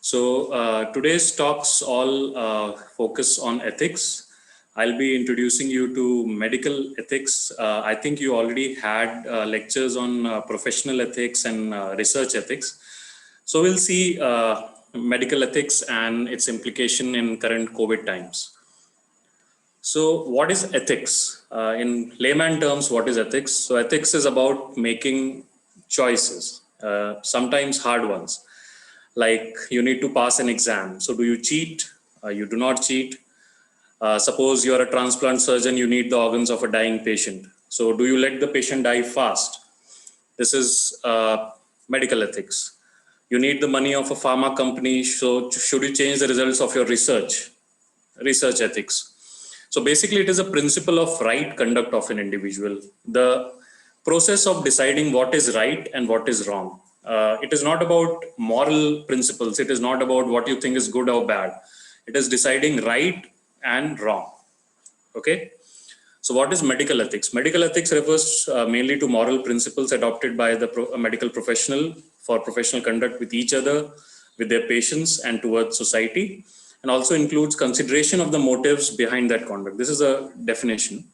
Today's talks all focus on ethics. I'll be introducing you to medical ethics. I think you already had lectures on professional ethics and research ethics. So we'll see medical ethics and its implication in current COVID times. So what is ethics? In layman terms, what is ethics? So ethics is about making choices, sometimes hard ones. Like you need to pass an exam. So do you cheat? You do not cheat. Suppose you're a transplant surgeon, you need the organs of a dying patient. So do you let the patient die fast? This is medical ethics. You need the money of a pharma company. So should you change the results of your research? Research ethics. So basically it is a principle of right conduct of an individual. The process of deciding what is right and what is wrong. It is not about moral principles. It is not about what you think is good or bad. It is deciding right and wrong. Okay. So what is medical ethics? Medical ethics refers mainly to moral principles adopted by the medical professional for professional conduct with each other, with their patients and towards society, and also includes consideration of the motives behind that conduct. This is a definition.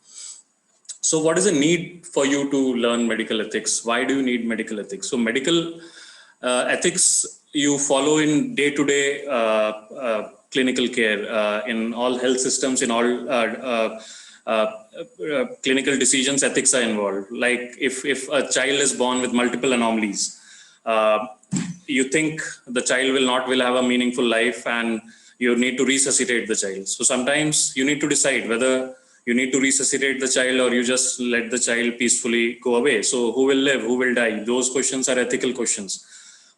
So what is the need for you to learn medical ethics? Why do you need medical ethics? So medical ethics you follow in day-to-day clinical care, in all health systems, in all clinical decisions, ethics are involved. Like if a child is born with multiple anomalies, you think the child will have a meaningful life and you need to resuscitate the child. So sometimes you need to decide whether you need to resuscitate the child or you just let the child peacefully go away. So who will live, who will die? Those questions are ethical questions.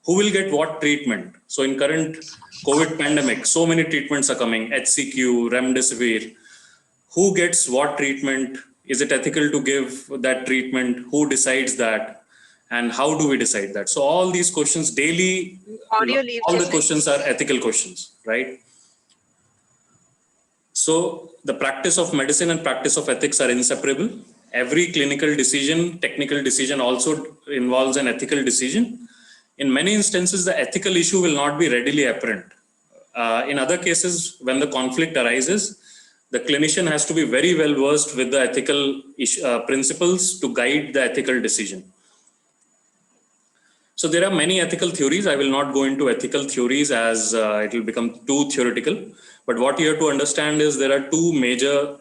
Who will get what treatment? So in current COVID pandemic, so many treatments are coming, HCQ, Remdesivir. Who gets what treatment? Is it ethical to give that treatment? Who decides that? And how do we decide that? So all these questions daily, all the questions are ethical questions, right? So the practice of medicine and practice of ethics are inseparable. Every clinical decision, technical decision also involves an ethical decision. In many instances, the ethical issue will not be readily apparent. In other cases, when the conflict arises, the clinician has to be very well versed with the ethical principles to guide the ethical decision. So there are many ethical theories. I will not go into ethical theories as it will become too theoretical. But what you have to understand is there are two major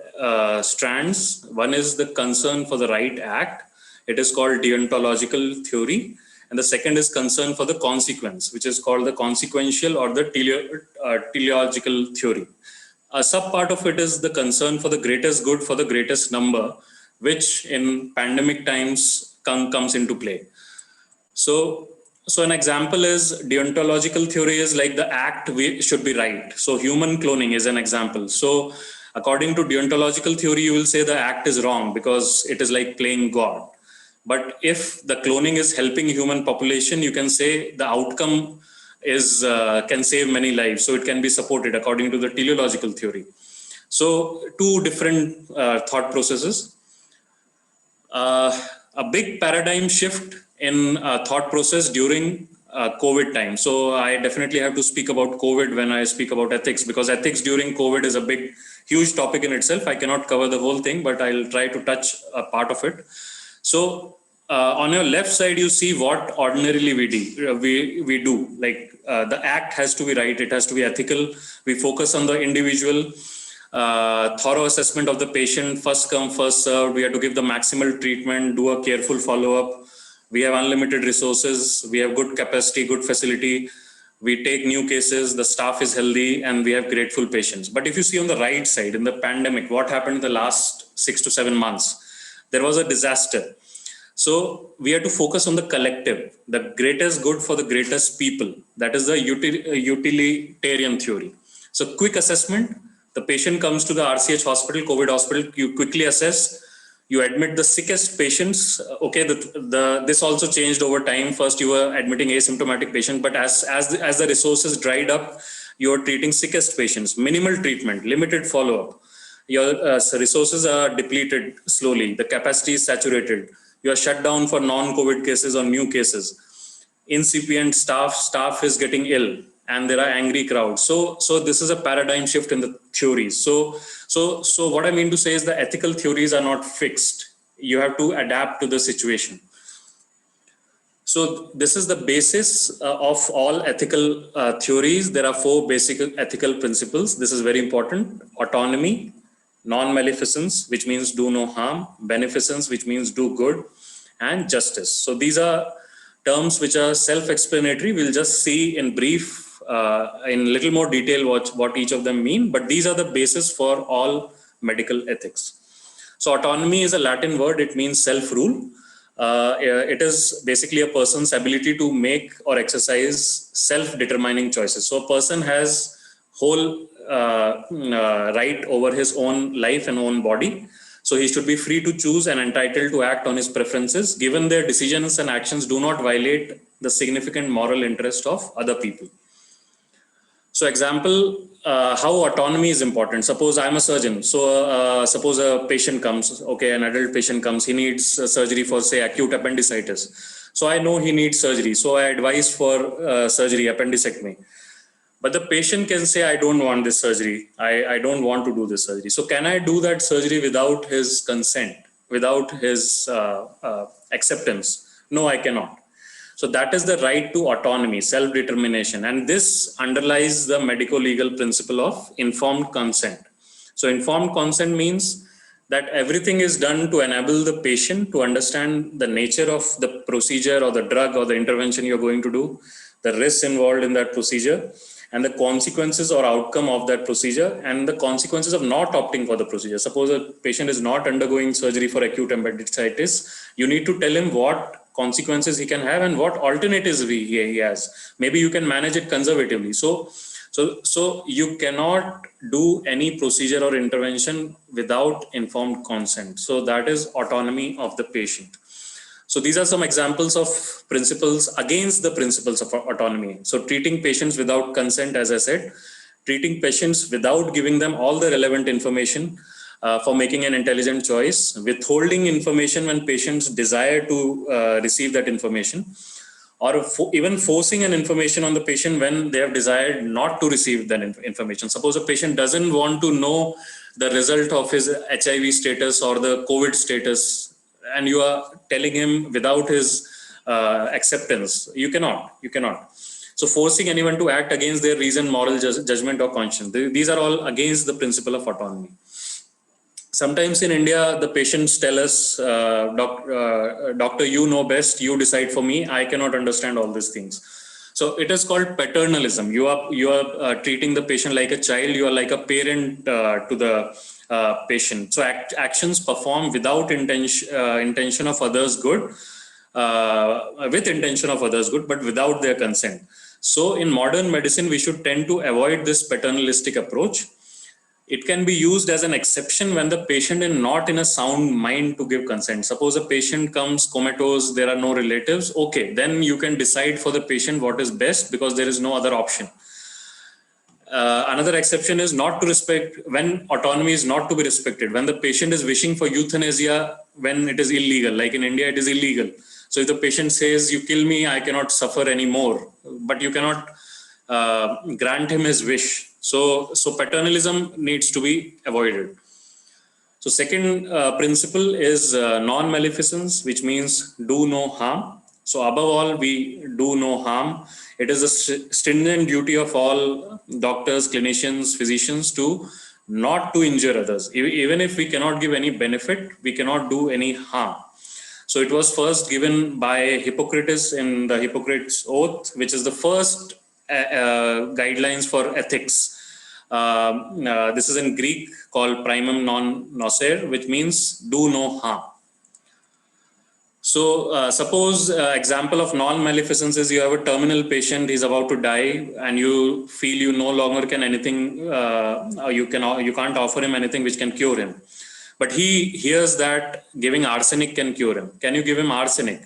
strands. One is the concern for the right act. It is called deontological theory. And the second is concern for the consequence, which is called the consequential or the teleological theory. A subpart of it is the concern for the greatest good for the greatest number, which in pandemic times comes into play. So an example is deontological theory is like the act should be right. So human cloning is an example. So according to deontological theory, you will say the act is wrong because it is like playing God. But if the cloning is helping human population, you can say the outcome is can save many lives. So it can be supported according to the teleological theory. So two different thought processes. A big paradigm shift in thought process during COVID time. So I definitely have to speak about COVID when I speak about ethics, because ethics during COVID is a huge topic in itself. I cannot cover the whole thing, but I'll try to touch a part of it. So on your left side, you see what ordinarily we do. Like the act has to be right. It has to be ethical. We focus on the individual. Thorough assessment of the patient, first come, first served. We have to give the maximal treatment, do a careful follow-up. We have unlimited resources. We have good capacity, good facility. We take new cases. The staff is healthy and we have grateful patients. But if you see on the right side, in the pandemic, what happened in the last 6 to 7 months? There was a disaster. So we have to focus on the collective, the greatest good for the greatest people. That is the utilitarian theory. So quick assessment. The patient comes to the RCH hospital, COVID hospital, you quickly assess, you admit the sickest patients. Okay, this also changed over time. First, you were admitting asymptomatic patients, but as the resources dried up, you are treating sickest patients, minimal treatment, limited follow-up. Your resources are depleted slowly, the capacity is saturated. You are shut down for non-COVID cases or new cases. Incipient staff is getting ill. and there are angry crowds. So this is a paradigm shift in the theories. So what I mean to say is the ethical theories are not fixed. You have to adapt to the situation. So this is the basis of all ethical theories. There are 4 basic ethical principles. This is very important. Autonomy, non-maleficence, which means do no harm, beneficence, which means do good, and justice. So these are terms which are self-explanatory. We'll just see in brief, in little more detail what each of them mean, but these are the basis for all medical ethics. So autonomy is a Latin word. It means self-rule. It is basically a person's ability to make or exercise self-determining choices. So a person has whole right over his own life and own body. So he should be free to choose and entitled to act on his preferences, given their decisions and actions do not violate the significant moral interest of other people. So example, how autonomy is important. Suppose I'm a surgeon. So suppose a patient comes, okay, an adult patient comes, he needs surgery for say acute appendicitis. So I know he needs surgery. So I advise for surgery, appendectomy. But the patient can say, I don't want this surgery. I don't want to do this surgery. So can I do that surgery without his consent, without his acceptance? No, I cannot. So that is the right to autonomy, self-determination. And this underlies the medico-legal principle of informed consent. So informed consent means that everything is done to enable the patient to understand the nature of the procedure or the drug or the intervention you're going to do, the risks involved in that procedure, and the consequences or outcome of that procedure, and the consequences of not opting for the procedure. Suppose a patient is not undergoing surgery for acute appendicitis, you need to tell him what consequences he can have and what alternatives he has. Maybe you can manage it conservatively. So you cannot do any procedure or intervention without informed consent. So that is autonomy of the patient. So these are some examples of principles against the principles of autonomy. So treating patients without consent, as I said, treating patients without giving them all the relevant information for making an intelligent choice, withholding information when patients desire to receive that information, or even forcing an information on the patient when they have desired not to receive that information. Suppose a patient doesn't want to know the result of his HIV status or the COVID status, and you are telling him without his acceptance. You cannot. So forcing anyone to act against their reason, moral judgment or conscience. These are all against the principle of autonomy. Sometimes in India, the patients tell us, doctor, you know best, you decide for me, I cannot understand all these things. So it is called paternalism. You are treating the patient like a child, you are like a parent to the patient. So actions performed without intention of others' good, with intention of others' good, but without their consent. So in modern medicine, we should tend to avoid this paternalistic approach. It can be used as an exception when the patient is not in a sound mind to give consent. Suppose a patient comes comatose, there are no relatives. Okay, then you can decide for the patient what is best because there is no other option. Another exception is not to respect when autonomy is not to be respected. When the patient is wishing for euthanasia, when it is illegal, like in India, it is illegal. So if the patient says, you kill me, I cannot suffer anymore, but you cannot grant him his wish. So paternalism needs to be avoided. So second principle is non-maleficence, which means do no harm. So above all, we do no harm. It is a stringent duty of all doctors, clinicians, physicians to not to injure others. Even if we cannot give any benefit, we cannot do any harm. So it was first given by Hippocrates in the Hippocrates Oath, which is the first guidelines for ethics. This is in Greek called primum non nocere, which means do no harm. So suppose example of non-maleficence is you have a terminal patient, he's about to die, and you feel you no longer can anything, you can't offer him anything which can cure him. But he hears that giving arsenic can cure him. Can you give him arsenic?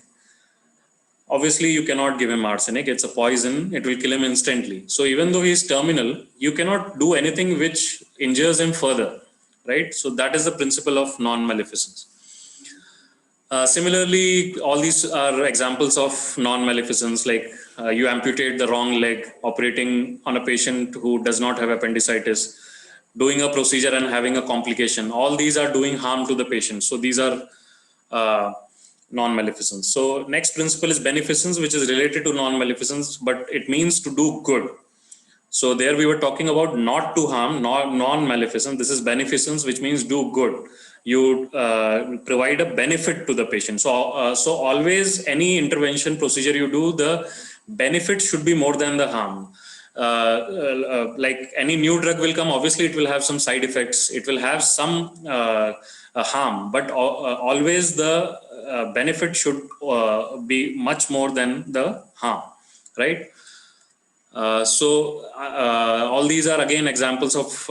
Obviously, you cannot give him arsenic. It's a poison. It will kill him instantly. So even though he is terminal, you cannot do anything which injures him further, right? So that is the principle of non-maleficence. Similarly, all these are examples of non-maleficence, like you amputate the wrong leg, operating on a patient who does not have appendicitis, doing a procedure and having a complication. All these are doing harm to the patient. So these are uh, non-maleficence. So next principle is beneficence, which is related to non-maleficence, but it means to do good. So there we were talking about not to harm, non-maleficence. This is beneficence, which means do good. You provide a benefit to the patient. So always any intervention procedure you do, the benefit should be more than the harm. Like any new drug will come, obviously it will have some side effects. It will have some harm, but always the benefit should be much more than the harm, right? All these are again examples of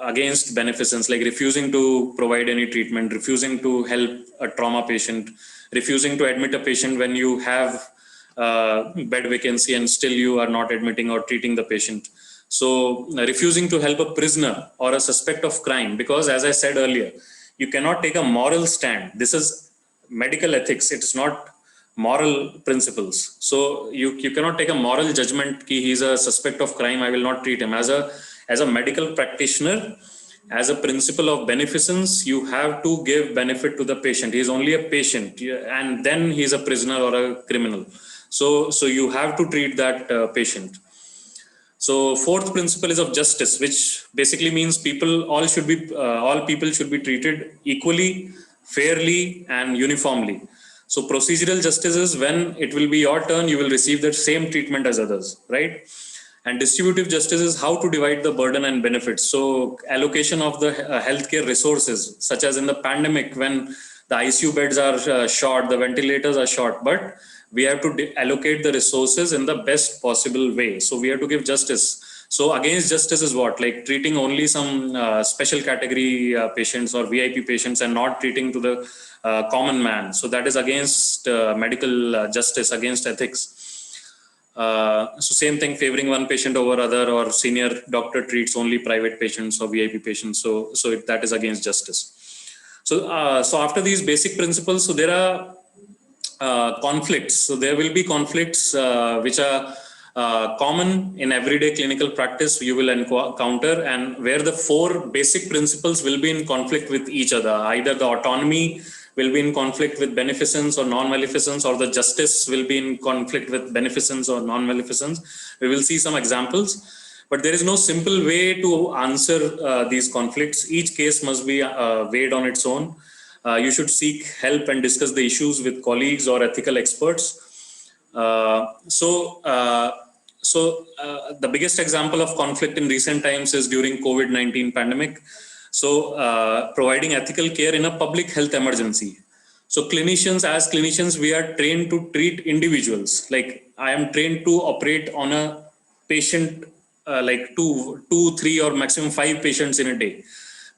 against beneficence, like refusing to provide any treatment, refusing to help a trauma patient, refusing to admit a patient when you have bed vacancy and still you are not admitting or treating the patient. So refusing to help a prisoner or a suspect of crime, because as I said earlier, you cannot take a moral stand. This is medical ethics. It is not moral principles. So you cannot take a moral judgment ki he is a suspect of crime, I will not treat him. As a medical practitioner, as a principle of beneficence, you have to give benefit to the patient. He is only a patient, and then he is a prisoner or a criminal. So you have to treat that patient. So fourth principle is of justice, which basically means all people should be treated equally, fairly, and uniformly. So procedural justice is when it will be your turn, you will receive the same treatment as others, right? And distributive justice is how to divide the burden and benefits. So allocation of the healthcare resources, such as in the pandemic, when the ICU beds are short, the ventilators are short, but we have to allocate the resources in the best possible way. So we have to give justice. So against justice is what? Like treating only some special category patients or VIP patients and not treating to the common man. So that is against medical justice, against ethics. So same thing, favoring one patient over other, or senior doctor treats only private patients or VIP patients. So that is against justice. So after these basic principles, so there are conflicts. So there will be conflicts which are common in everyday clinical practice you will encounter, and where the four basic principles will be in conflict with each other. Either the autonomy will be in conflict with beneficence or non-maleficence, or the justice will be in conflict with beneficence or non-maleficence. We will see some examples, but there is no simple way to answer these conflicts. Each case must be weighed on its own. You should seek help and discuss the issues with colleagues or ethical experts. The biggest example of conflict in recent times is during COVID-19 pandemic. So providing ethical care in a public health emergency. So as clinicians, we are trained to treat individuals. Like I am trained to operate on a patient, like two, 3, or maximum 5 patients in a day.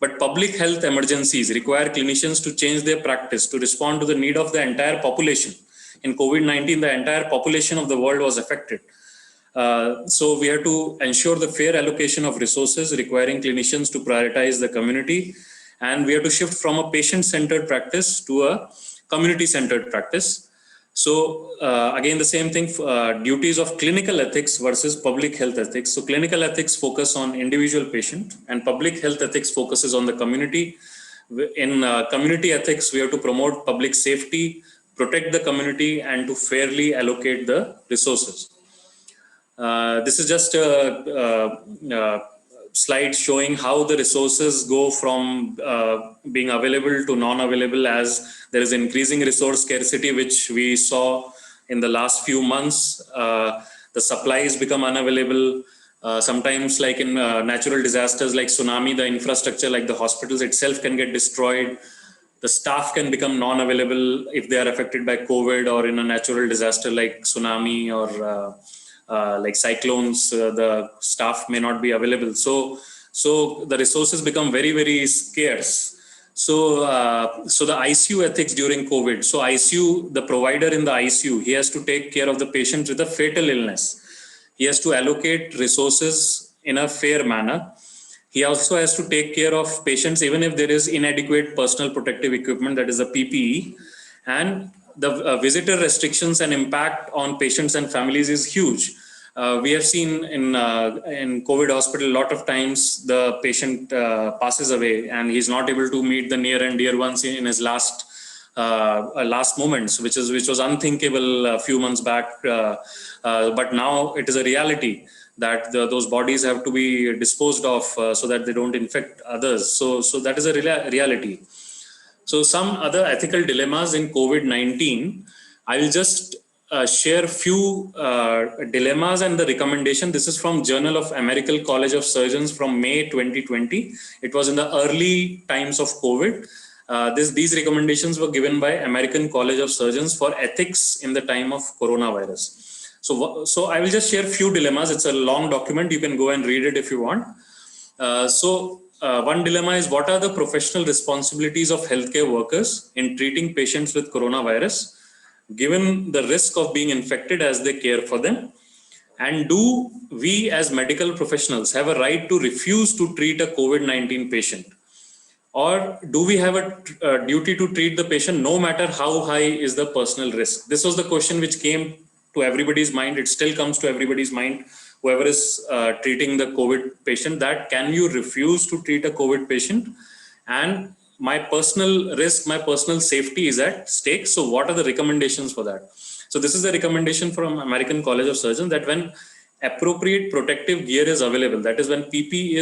But public health emergencies require clinicians to change their practice to respond to the need of the entire population. In COVID-19, the entire population of the world was affected. So we have to ensure the fair allocation of resources, requiring clinicians to prioritize the community. And we have to shift from a patient-centered practice to a community-centered practice. So again, the same thing, duties of clinical ethics versus public health ethics. So clinical ethics focus on individual patient, and public health ethics focuses on the community. In community ethics, we have to promote public safety, protect the community, and to fairly allocate the resources. This is just a slide showing how the resources go from being available to non-available as there is increasing resource scarcity, which we saw in the last few months. The supplies become unavailable. Sometimes, like in natural disasters like tsunami, the infrastructure like the hospitals itself can get destroyed. The staff can become non-available if they are affected by COVID, or in a natural disaster like tsunami or like cyclones, the staff may not be available. So the resources become very, very scarce. So the ICU ethics during COVID. So ICU, the provider in the ICU, he has to take care of the patient with a fatal illness. He has to allocate resources in a fair manner. He also has to take care of patients even if there is inadequate personal protective equipment, that is the PPE. and the visitor restrictions and impact on patients and families is huge. We have seen in COVID hospital, a lot of times the patient passes away and he's not able to meet the near and dear ones in his last moments, which was unthinkable a few months back. But now it is a reality that those bodies have to be disposed of so that they don't infect others. So that is a reality. So some other ethical dilemmas in COVID-19, I will just share few dilemmas and the recommendation. This is from Journal of American College of Surgeons from May 2020. It was in the early times of COVID. These recommendations were given by American College of Surgeons for ethics in the time of coronavirus. So I will just share few dilemmas. It's a long document. You can go and read it if you want. One dilemma is, what are the professional responsibilities of healthcare workers in treating patients with coronavirus, given the risk of being infected as they care for them? And do we as medical professionals have a right to refuse to treat a COVID-19 patient? Or do we have a duty to treat the patient no matter how high is the personal risk? This was the question which came to everybody's mind. It still comes to everybody's mind, whoever is treating the COVID patient, that can you refuse to treat a COVID patient? And my personal risk, my personal safety is at stake. So what are the recommendations for that? So this is a recommendation from American College of Surgeons that when appropriate protective gear is available, that is when PPE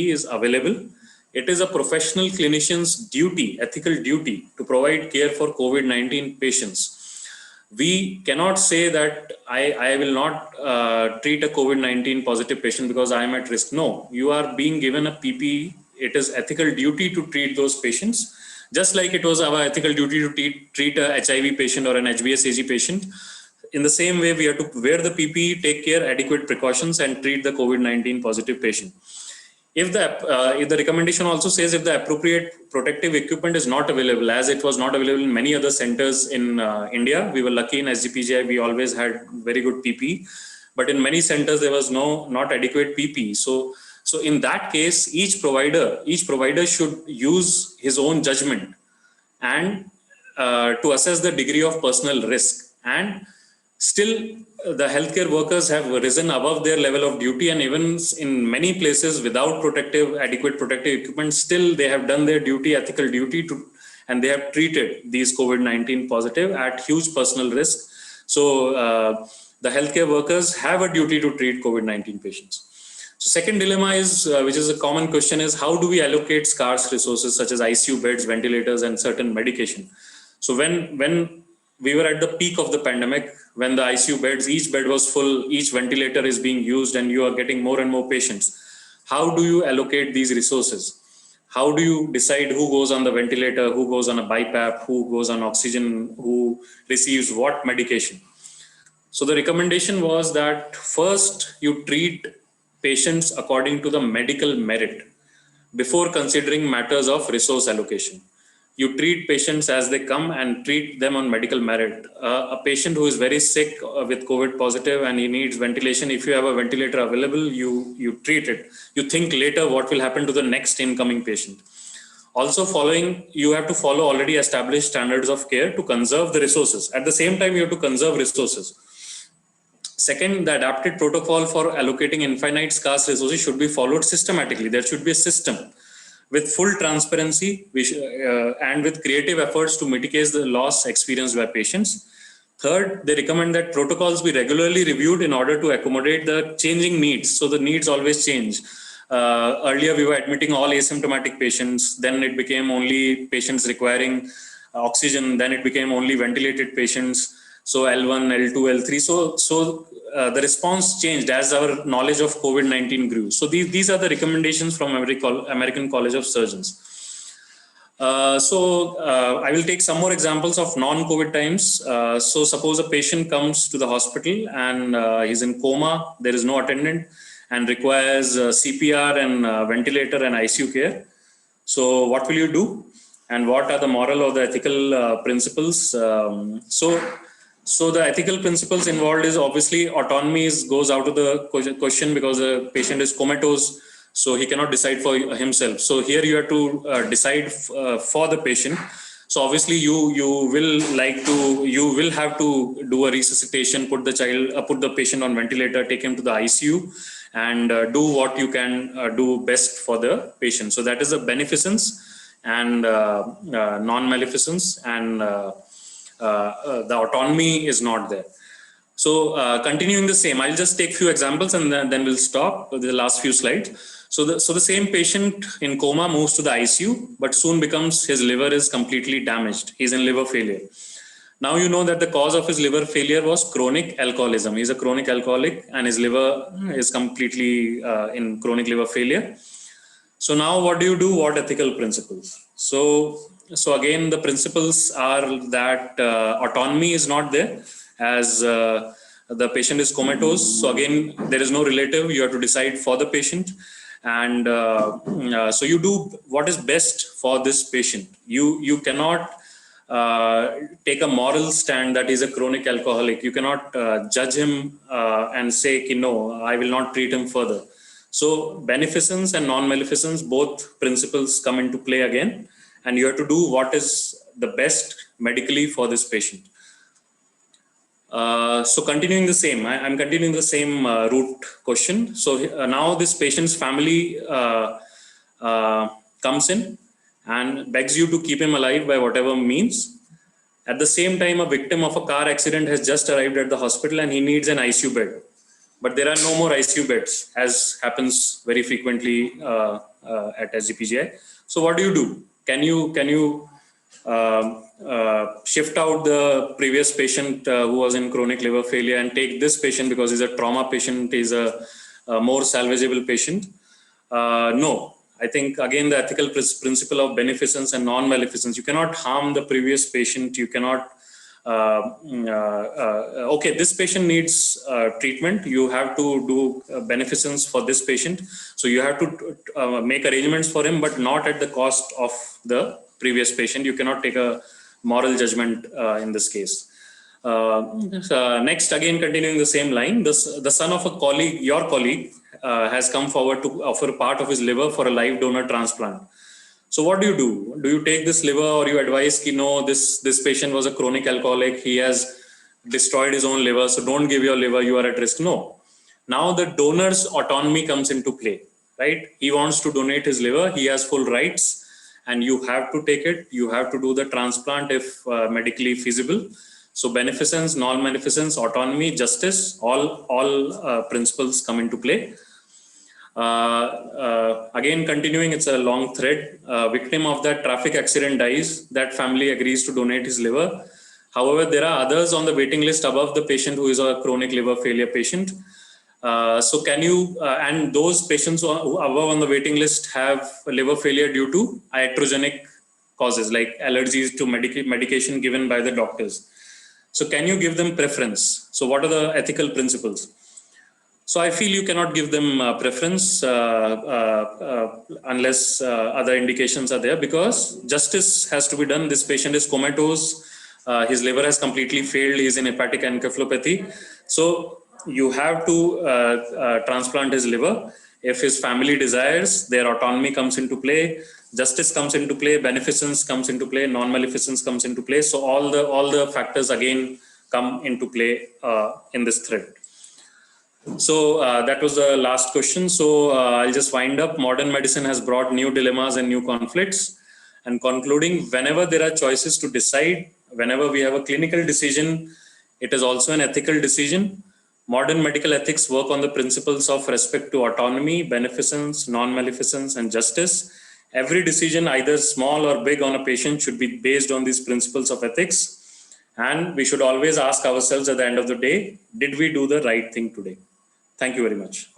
is available, it is a professional clinician's duty, ethical duty, to provide care for COVID-19 patients. We cannot say that I will not treat a COVID-19 positive patient because I am at risk. No, you are being given a PPE. It is ethical duty to treat those patients, just like it was our ethical duty to treat a HIV patient or an HBsAg patient. In the same way, we have to wear the PPE, take care, adequate precautions, and treat the COVID-19 positive patient. If the recommendation also says if the appropriate protective equipment is not available, as it was not available in many other centers in India, we were lucky in SGPGI, we always had very good PPE, but in many centers there was not adequate PPE. So in that case, each provider should use his own judgment and to assess the degree of personal risk. And still, the healthcare workers have risen above their level of duty, and even in many places without adequate protective equipment, still they have done their duty, ethical duty, and they have treated these COVID-19 positive at huge personal risk. So the healthcare workers have a duty to treat COVID-19 patients. So second dilemma is, which is a common question, is how do we allocate scarce resources such as ICU beds, ventilators, and certain medication? So when we were at the peak of the pandemic, when the ICU beds, each bed was full, each ventilator is being used, and you are getting more and more patients. How do you allocate these resources? How do you decide who goes on the ventilator, who goes on a BiPAP, who goes on oxygen, who receives what medication? So the recommendation was that first you treat patients according to the medical merit before considering matters of resource allocation. You treat patients as they come and treat them on medical merit. A patient who is very sick with COVID positive and he needs ventilation, if you have a ventilator available, you treat it. You think later what will happen to the next incoming patient. Also you have to follow already established standards of care to conserve the resources. At the same time, you have to conserve resources. Second, the adapted protocol for allocating infinite scarce resources should be followed systematically. There should be a system with full transparency and with creative efforts to mitigate the loss experienced by patients. Third, they recommend that protocols be regularly reviewed in order to accommodate the changing needs. So the needs always change. Earlier, we were admitting all asymptomatic patients. Then it became only patients requiring oxygen. Then it became only ventilated patients. So L1, L2, L3. So the response changed as our knowledge of COVID-19 grew. So these are the recommendations from American College of Surgeons. I will take some more examples of non-COVID times. So suppose a patient comes to the hospital and he's in coma, there is no attendant, and requires CPR and ventilator and ICU care. So what will you do? And what are the moral or the ethical principles? So the ethical principles involved is obviously autonomy goes out of the question because the patient is comatose, so he cannot decide for himself. So here you have to decide for the patient. So obviously you will have to do a resuscitation, put the patient on ventilator, take him to the ICU, and do what you can do best for the patient. So that is the beneficence and non-maleficence, and the autonomy is not there. So continuing the same, I'll just take few examples and then we'll stop with the last few slides. So the same patient in coma moves to the ICU, but soon becomes his liver is completely damaged. He's in liver failure. Now you know that the cause of his liver failure was chronic alcoholism. He's a chronic alcoholic and his liver is completely in chronic liver failure. So now what do you do? What ethical principles? So again, the principles are that autonomy is not there, as the patient is comatose. So again, there is no relative. You have to decide for the patient. And so you do what is best for this patient. You cannot take a moral stand that is a chronic alcoholic. You cannot judge him and say, no, I will not treat him further. So beneficence and non-maleficence, both principles come into play again, and you have to do what is the best medically for this patient. So continuing the same, I'm continuing the same root question. So now this patient's family comes in and begs you to keep him alive by whatever means. At the same time, a victim of a car accident has just arrived at the hospital and he needs an ICU bed. But there are no more ICU beds, as happens very frequently at SGPGI. So what do? Can you shift out the previous patient who was in chronic liver failure and take this patient because he's a trauma patient, is a more salvageable patient? No. I think again the ethical principle of beneficence and non-maleficence. You cannot harm the previous patient. You cannot. Okay, this patient needs treatment. You have to do beneficence for this patient. So you have to make arrangements for him, but not at the cost of the previous patient. You cannot take a moral judgment in this case. Next, again, continuing the same line, the son of a colleague, your colleague, has come forward to offer part of his liver for a live donor transplant. So what do? Do you take this liver, or you advise, no, this patient was a chronic alcoholic, he has destroyed his own liver, so don't give your liver, you are at risk? No. Now the donor's autonomy comes into play, right? He wants to donate his liver, he has full rights, and you have to take it. You have to do the transplant if medically feasible. So beneficence, non-beneficence, autonomy, justice, all principles come into play. Again, continuing, it's a long thread. Victim of that traffic accident dies. That family agrees to donate his liver. However, there are others on the waiting list above the patient who is a chronic liver failure patient. So can you, and those patients who above on the waiting list have liver failure due to iatrogenic causes like allergies to medication given by the doctors. So can you give them preference? So what are the ethical principles? So I feel you cannot give them preference unless other indications are there, because justice has to be done. This patient is comatose. His liver has completely failed. He is in hepatic encephalopathy. So you have to transplant his liver. If his family desires, their autonomy comes into play, justice comes into play, beneficence comes into play, non-maleficence comes into play. So all the factors again come into play in this thread. So that was the last question. So I'll just wind up. Modern medicine has brought new dilemmas and new conflicts. And concluding, whenever there are choices to decide, whenever we have a clinical decision, it is also an ethical decision. Modern medical ethics work on the principles of respect to autonomy, beneficence, non-maleficence, and justice. Every decision, either small or big, on a patient should be based on these principles of ethics. And we should always ask ourselves at the end of the day, did we do the right thing today? Thank you very much.